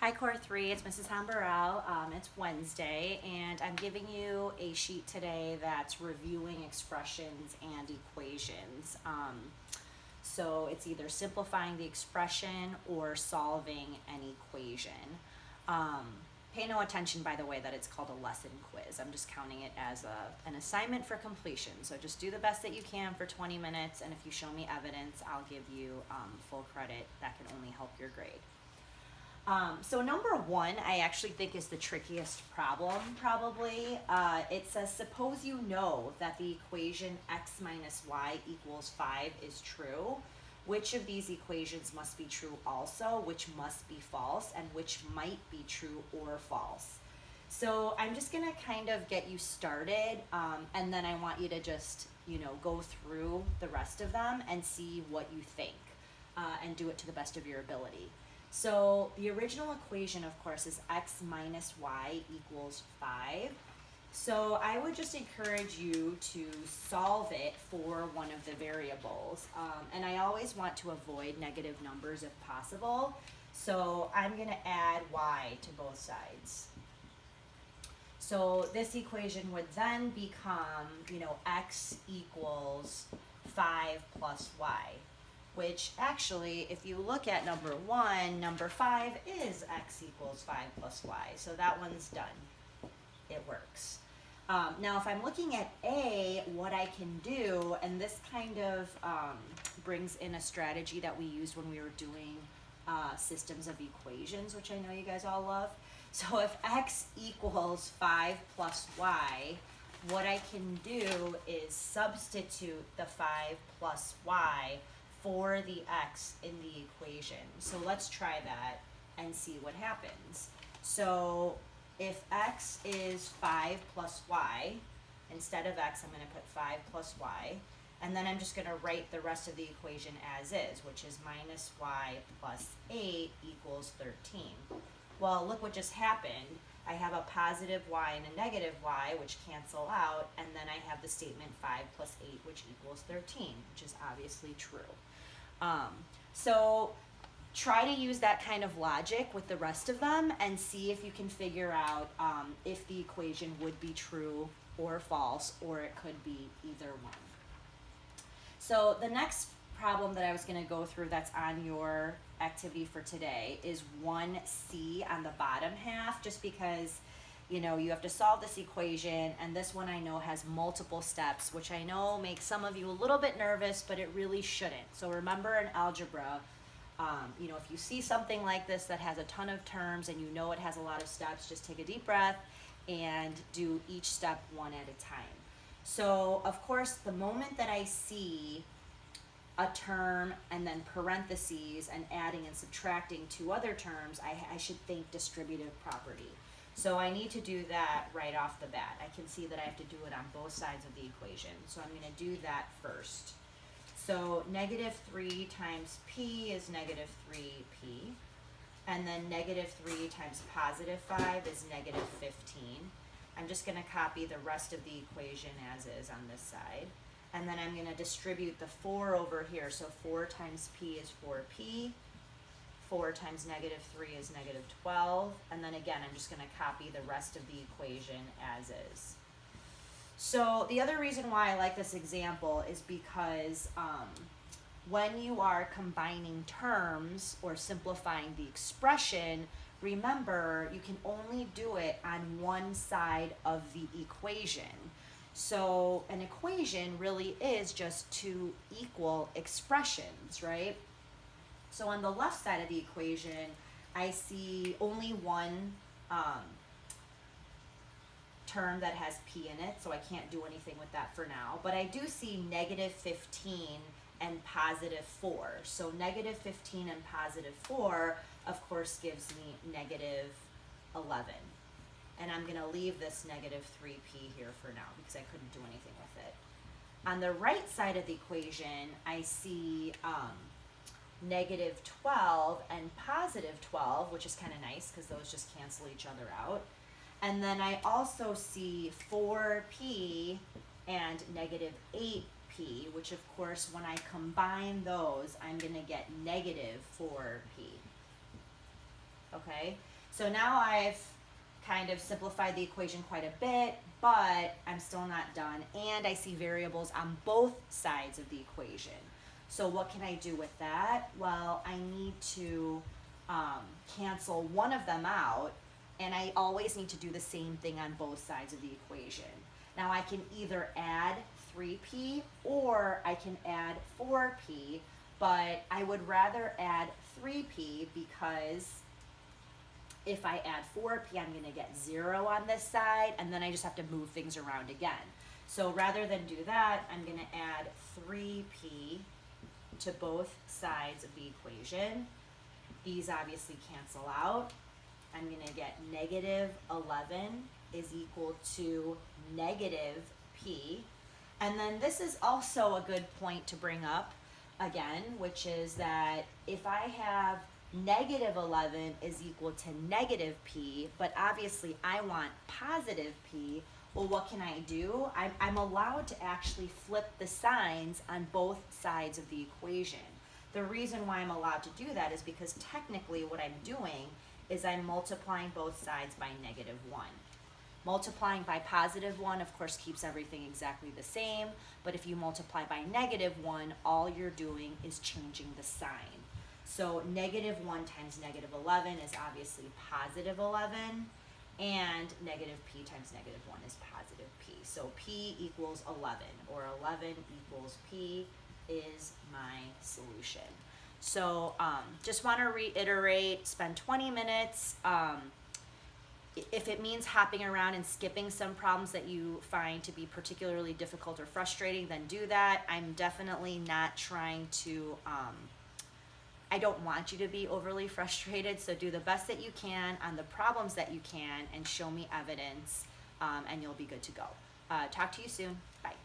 Hi Core 3, it's Mrs. Han-Baral. It's Wednesday and I'm giving you a sheet today that's reviewing expressions and equations. So it's either simplifying the expression or solving an equation. Pay no attention, by the way, that it's called a lesson quiz. I'm just counting it as an assignment for completion. So just do the best that you can for 20 minutes, and if you show me evidence, I'll give you full credit. That can only help your grade. So number one, I actually think is the trickiest problem, probably. It says, suppose you know that the equation x minus y equals 5 is true. Which of these equations must be true also, which must be false, and which might be true or false? So I'm just gonna kind of get you started, and then I want you to just, go through the rest of them and see what you think, and do it to the best of your ability. So the original equation, of course, is x minus y equals 5. So I would just encourage you to solve it for one of the variables. And I always want to avoid negative numbers if possible. So I'm going to add y to both sides. So this equation would then become, x equals 5 plus y. Which actually, if you look at number 1, number 5 is x equals 5 plus y. So that one's done. It works. Now, if I'm looking at A, what I can do, and this kind of brings in a strategy that we used when we were doing systems of equations, which I know you guys all love. So if x equals 5 plus y, what I can do is substitute the 5 plus y for the x in the equation. So let's try that and see what happens. So if x is 5 plus y, instead of x, I'm going to put 5 plus y. And then I'm just going to write the rest of the equation as is, which is minus y plus 8 equals 13. Well, look what just happened. I have a positive y and a negative y, which cancel out, and then I have the statement 5 plus 8, which equals 13, which is obviously true. So try to use that kind of logic with the rest of them and see if you can figure out if the equation would be true or false, or it could be either one. So the next problem that I was going to go through that's on your activity for today is 1C on the bottom half, just because you have to solve this equation, and this one I know has multiple steps, which I know makes some of you a little bit nervous, but it really shouldn't. So remember, in algebra, if you see something like this that has a ton of terms and it has a lot of steps, just take a deep breath and do each step one at a time. So of course, the moment that I see a term and then parentheses and adding and subtracting two other terms, I should think distributive property. So I need to do that right off the bat. I can see that I have to do it on both sides of the equation. So I'm going to do that first. So negative 3 times p is negative 3p. And then negative 3 times positive 5 is negative 15. I'm just going to copy the rest of the equation as is on this side. And then I'm going to distribute the 4 over here. So 4 times p is 4p. 4 times negative 3 is negative 12. And then again, I'm just going to copy the rest of the equation as is. So the other reason why I like this example is because when you are combining terms or simplifying the expression, remember, you can only do it on one side of the equation. So an equation really is just two equal expressions, right? So on the left side of the equation, I see only one term that has p in it, so I can't do anything with that for now. But I do see negative 15 and positive 4. So negative 15 and positive 4, of course, gives me negative 11. And I'm going to leave this negative 3p here for now because I couldn't do anything with it. On the right side of the equation, I see negative 12 and positive 12, which is kind of nice because those just cancel each other out. And then I also see 4p and negative 8p, which of course, when I combine those, I'm going to get negative 4p. Okay? So now I've kind of simplified the equation quite a bit, but I'm still not done. And I see variables on both sides of the equation. So what can I do with that? Well, I need to cancel one of them out, and I always need to do the same thing on both sides of the equation. Now I can either add 3p or I can add 4p, but I would rather add 3p because if I add 4p, I'm gonna get 0 on this side, and then I just have to move things around again. So rather than do that, I'm gonna add 3p to both sides of the equation. These obviously cancel out. I'm gonna get negative 11 is equal to negative p. And then this is also a good point to bring up again, which is that if I have negative 11 is equal to negative p, but obviously I want positive p, well, what can I do? I'm allowed to actually flip the signs on both sides of the equation. The reason why I'm allowed to do that is because technically what I'm doing is I'm multiplying both sides by negative 1. Multiplying by positive 1, of course, keeps everything exactly the same, but if you multiply by negative 1, all you're doing is changing the sign. So negative 1 times negative 11 is obviously positive 11, and negative p times negative 1 is positive p. So p equals 11, or 11 equals p is my solution. So just want to reiterate, spend 20 minutes. If it means hopping around and skipping some problems that you find to be particularly difficult or frustrating, then do that. I'm definitely not trying to, I don't want you to be overly frustrated, so do the best that you can on the problems that you can and show me evidence, and you'll be good to go. Talk to you soon. Bye.